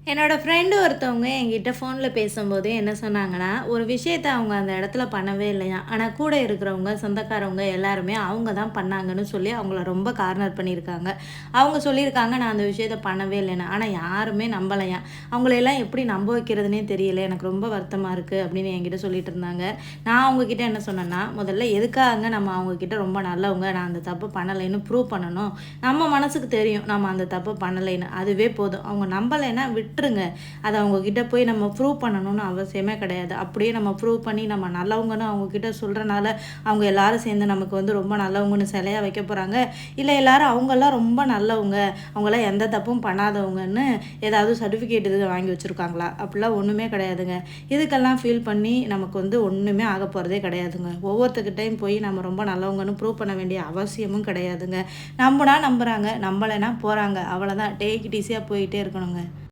என்னோட ஃப்ரெண்டு ஒருத்தவங்க என்கிட்ட ஃபோன்ல பேசும்போது என்ன சொன்னாங்கன்னா, ஒரு விஷயத்த அவங்க அந்த இடத்துல பண்ணவே இல்லையாம். ஆனா கூட இருக்கிறவங்க, சொந்தக்காரவங்க எல்லாருமே அவங்க தான் பண்ணாங்கன்னு சொல்லி அவங்கள ரொம்ப கார்னர் பண்ணியிருக்காங்க. அவங்க சொல்லியிருக்காங்க, "நான் அந்த விஷயத்த பண்ணவே இல்லைன்னு." ஆனா யாருமே நம்பலையாம். அவங்கள எல்லாம் எப்படி நம்ப வைக்கிறதுன்னே தெரியல. எனக்கு ரொம்ப வருத்தமா இருக்கு அப்படின்னு என்கிட்ட சொல்லிட்டு இருந்தாங்க. நான் அவங்ககிட்ட என்ன சொன்னேன்னா, முதல்ல எதுக்காக நம்ம அவங்ககிட்ட ரொம்ப நல்லவங்க, நான் அந்த தப்பு பண்ணலைன்னு ப்ரூவ் பண்ணணும். நம்ம மனசுக்கு தெரியும் நம்ம அந்த தப்பு பண்ணலைன்னு. அதுவே போதும். அவங்க நம்பலைன்னா விட்டுருங்க. அத அவங்க கிட்ட போய் நம்ம ப்ரூவ் பண்ணணும்னு அவசியமே கிடையாது. அப்படியே நம்ம ப்ரூவ் பண்ணி நம்ம நல்லவங்கன்னு அவங்க கிட்ட சொல்றனால, அவங்க எல்லாரும் சேர்ந்து நமக்கு ரொம்ப நல்லவங்கன்னு சிலையா வைக்க போறாங்க. இல்ல எல்லாரும் அவங்கலாம் ரொம்ப நல்லவங்க, அவங்கலாம் எந்த தப்பும் பண்ணாதவங்கன்னு ஏதாவது சர்டிஃபிகேட் இது வாங்கி வச்சிருக்காங்களா? அப்படிலாம் ஒண்ணுமே கிடையாதுங்க. இதுக்கெல்லாம் ஃபீல் பண்ணி நமக்கு ஒண்ணுமே ஆகப் போறதே கிடையாதுங்க. ஒவ்வொருத்தர்கிட்டயும் போய் நம்ம ரொம்ப நல்லவங்கன்னு ப்ரூவ் பண்ண வேண்டிய அவசியமும் கிடையாதுங்க. நம்புனா நம்புறாங்க, நம்பலைன்னா போறாங்க. அவ்வளோதான். டேக் இட் ஈஸியா போயிட்டே இருக்கணுங்க.